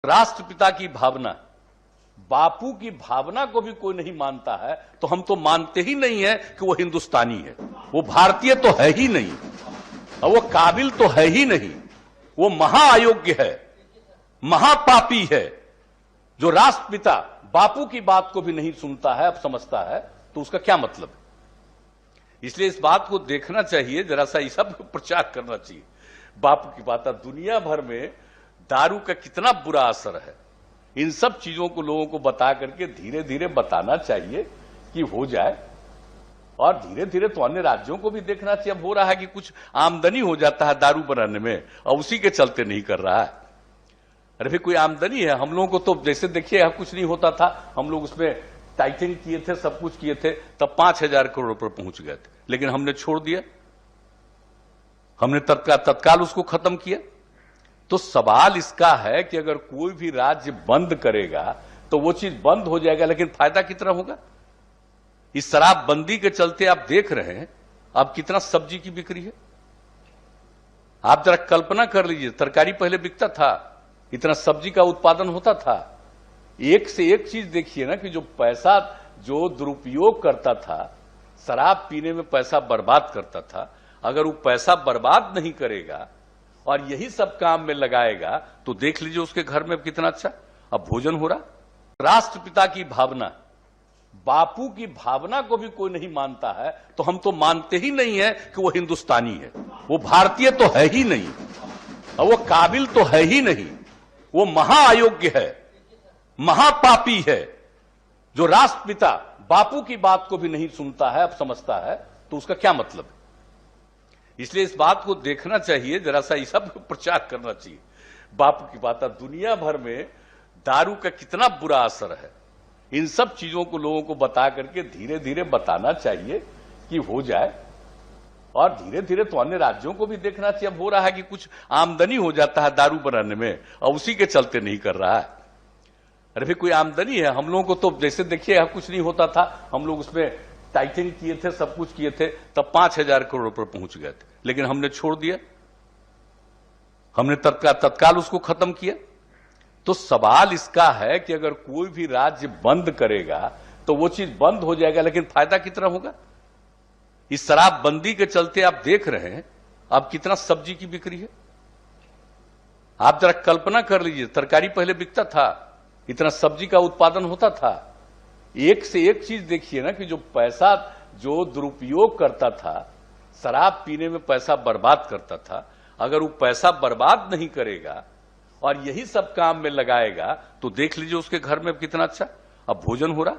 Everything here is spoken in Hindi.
राष्ट्रपिता की भावना, बापू की भावना को भी कोई नहीं मानता है तो हम तो मानते ही नहीं है कि वो हिंदुस्तानी है। वो भारतीय तो है ही नहीं और वो काबिल तो है ही नहीं। वो महाअयोग्य है, महापापी है। जो राष्ट्रपिता बापू की बात को भी नहीं सुनता है, अब समझता है, तो उसका क्या मतलब है? इसलिए इस बात को देखना चाहिए, जरा सा इस सब प्रचार करना चाहिए। बापू की बात, दुनिया भर में दारू का कितना बुरा असर है, इन सब चीजों को लोगों को बता करके धीरे धीरे बताना चाहिए कि हो जाए। और धीरे धीरे तो अन्य राज्यों को भी देखना चाहिए। अब हो रहा है कि कुछ आमदनी हो जाता है दारू बनाने में और उसी के चलते नहीं कर रहा है। अरे भाई कोई आमदनी है। हम लोगों को तो जैसे देखिए कुछ नहीं होता था, हम लोग उसमें टाइटिंग किए थे, सब कुछ किए थे, तब 5,000 करोड़ रुपए पहुंच गए थे, लेकिन हमने छोड़ दिया, हमने तत्काल उसको खत्म किया। तो सवाल इसका है कि अगर कोई भी राज्य बंद करेगा तो वो चीज बंद हो जाएगा, लेकिन फायदा कितना होगा? इस शराबबंदी के चलते आप देख रहे हैं अब कितना सब्जी की बिक्री है। आप जरा कल्पना कर लीजिए, तरकारी पहले बिकता था, इतना सब्जी का उत्पादन होता था। एक से एक चीज देखिए ना कि जो पैसा जो दुरुपयोग करता था, शराब पीने में पैसा बर्बाद करता था, अगर वो पैसा बर्बाद नहीं करेगा और यही सब काम में लगाएगा तो देख लीजिए उसके घर में कितना अच्छा अब भोजन हो रहा। राष्ट्रपिता की भावना, बापू की भावना को भी कोई नहीं मानता है तो हम तो मानते ही नहीं है कि वो हिंदुस्तानी है। वो भारतीय तो है ही नहीं और वो काबिल तो है ही नहीं। वो महाअयोग्य है, महापापी है। जो राष्ट्रपिता बापू की बात को भी नहीं सुनता है, अब समझता है, तो उसका क्या मतलब है? इसलिए इस बात को देखना चाहिए, जरा सा इस सब प्रचार करना चाहिए। बापू की बात, दुनिया भर में दारू का कितना बुरा असर है, इन सब चीजों को लोगों को बता करके धीरे धीरे बताना चाहिए कि हो जाए। और धीरे धीरे तो अन्य राज्यों को भी देखना चाहिए। अब हो रहा है कि कुछ आमदनी हो जाता है दारू बनाने में और उसी के चलते नहीं कर रहा है। अरे भाई कोई आमदनी है। हम लोगों को तो जैसे देखिए कुछ नहीं होता था, हम लोग उसमें टाइटिंग किए थे, सब कुछ किए थे, तब 5,000 करोड़ रुपए पहुंच गए थे, लेकिन हमने छोड़ दिया, हमने तत्काल उसको खत्म किया। तो सवाल इसका है कि अगर कोई भी राज्य बंद करेगा तो वो चीज बंद हो जाएगा, लेकिन फायदा कितना होगा? इस शराबबंदी के चलते आप देख रहे हैं अब कितना सब्जी की बिक्री है। आप जरा कल्पना कर लीजिए, तरकारी पहले बिकता था, इतना सब्जी का उत्पादन होता था। एक से एक चीज देखिए ना कि जो पैसा जो दुरुपयोग करता था, शराब पीने में पैसा बर्बाद करता था, अगर वो पैसा बर्बाद नहीं करेगा और यही सब काम में लगाएगा तो देख लीजिए उसके घर में कितना अच्छा अब भोजन हो रहा।